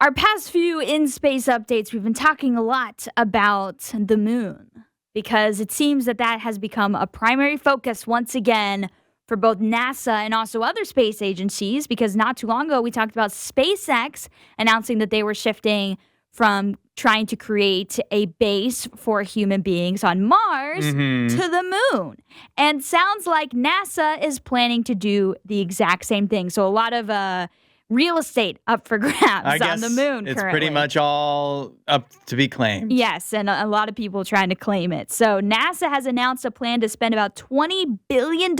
Our past few in-space updates, we've been talking a lot about the moon because it seems that that has become a primary focus once again for both NASA and also other space agencies, because not too long ago we talked about SpaceX announcing that they were shifting from trying to create a base for human beings on Mars to the moon. And sounds like NASA is planning to do the exact same thing. So a lot of real estate up for grabs on the moon it's currently. pretty much all up to be claimed. Yes, and a lot of people trying to claim it. So NASA has announced a plan to spend about $20 billion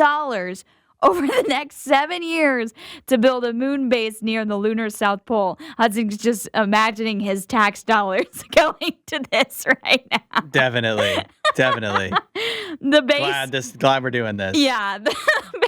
over the next 7 years to build a moon base near the lunar South Pole. Hudson's just imagining his tax dollars going to this right now. Definitely. The base... Glad we're doing this. Yeah, the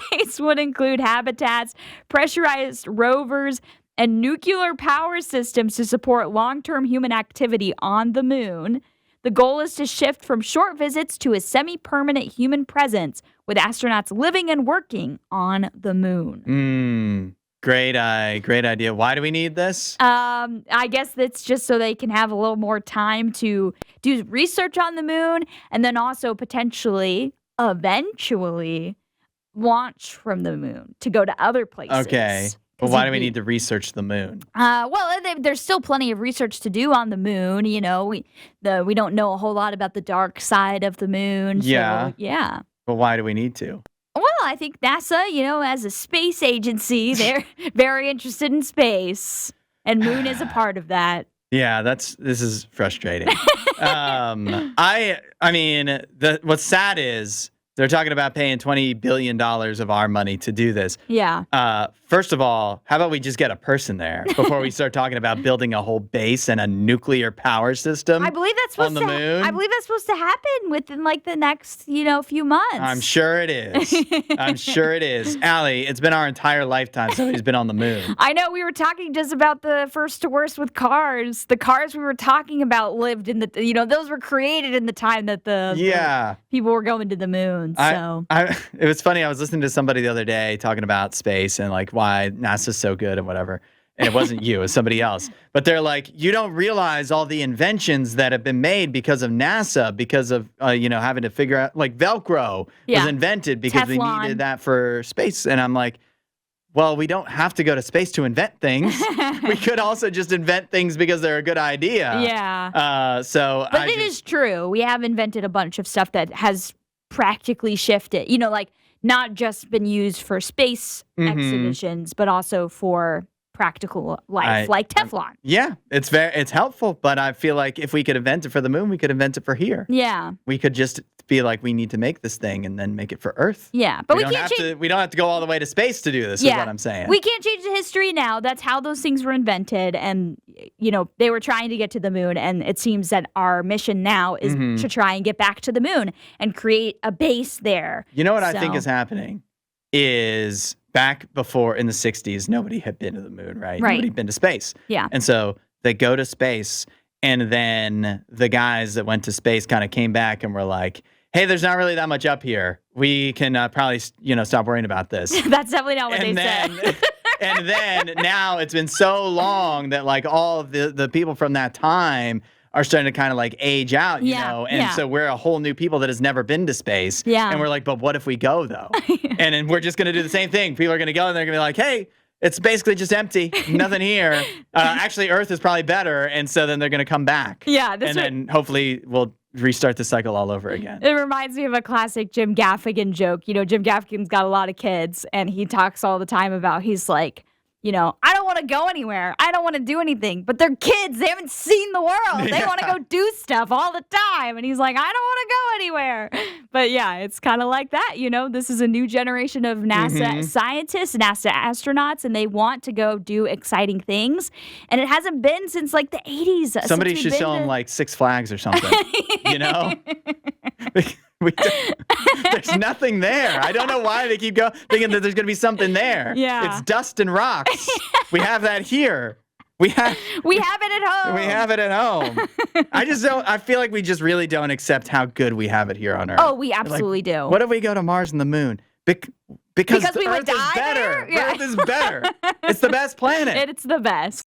base would include habitats, pressurized rovers, and nuclear power systems to support long-term human activity on the moon. The goal is to shift from short visits to a semi-permanent human presence, with astronauts living and working on the moon. Great idea. Why do we need this? I guess that's just so they can have a little more time to do research on the moon, and then also potentially, eventually, launch from the moon to go to other places. Okay. But why do we need to research the moon? Well, there's still plenty of research to do on the moon. You know, we don't know a whole lot about the dark side of the moon. Yeah. So, yeah. But why do we need to? Well, I think NASA, as a space agency, they're very interested in space, and moon is a part of that. Yeah, this is frustrating. I mean, what's sad is they're talking about paying $20 billion of our money to do this. Yeah. First of all, how about we just get a person there before we start talking about building a whole base and a nuclear power system? I believe that's supposed on the moon. I believe that's supposed to happen within the next, few months. I'm sure it is. Allie, it's been our entire lifetime somebody's been on the moon. I know we were talking just about the first to worst with cars. The cars we were talking about lived in those were created in the time that the people were going to the moon. So it was funny. I was listening to somebody the other day talking about space and why NASA's so good and whatever. And it wasn't you, it was somebody else. But they're like, you don't realize all the inventions that have been made because of NASA, because of, having to figure out, Velcro was invented because we needed that for space. And I'm like, well, we don't have to go to space to invent things. We could also just invent things because they're a good idea. Yeah. But it is true. We have invented a bunch of stuff that has practically shifted, not just been used for space exhibitions, but also for practical life, like Teflon. It's helpful, but I feel like if we could invent it for the moon, we could invent it for here. Yeah. We could just be like, we need to make this thing and then make it for Earth. Yeah, but we don't have to go all the way to space to do this, is what I'm saying. We can't change the history now. That's how those things were invented, and they were trying to get to the moon, and it seems that our mission now is to try and get back to the moon and create a base there. You know what I think is happening is back before in the 60s, nobody had been to the moon, right? Nobody had been to space. Yeah. And so they go to space, and then the guys that went to space kind of came back and were like, hey, there's not really that much up here. We can probably, stop worrying about this. That's definitely not what they said. And then now it's been so long that all of the people from that time are starting to kind of age out, And so we're a whole new people that has never been to space. Yeah. And we're like, but what if we go though? And then we're just going to do the same thing. People are going to go and they're going to be like, hey, it's basically just empty. Nothing here. Actually, Earth is probably better. And so then they're going to come back. Yeah. Then hopefully we'll restart the cycle all over again. It reminds me of a classic Jim Gaffigan joke. Jim Gaffigan's got a lot of kids, and he talks all the time about, he's like, I don't want to go anywhere. I don't want to do anything. But they're kids. They haven't seen the world. They want to go do stuff all the time. And he's like, I don't want to go anywhere. But yeah, it's kind of like that. This is a new generation of NASA scientists, NASA astronauts, and they want to go do exciting things. And it hasn't been since the 80s. Somebody should show them Six Flags or something. There's nothing there. I don't know why they keep thinking that there's going to be something there. Yeah. It's dust and rocks. We have that here. We have it at home. We have it at home. I feel like we just really don't accept how good we have it here on Earth. Oh, we absolutely do. What if we go to Mars and the moon? Because we would Earth is die better. there? Yeah. Earth is better. It's the best planet. It's the best.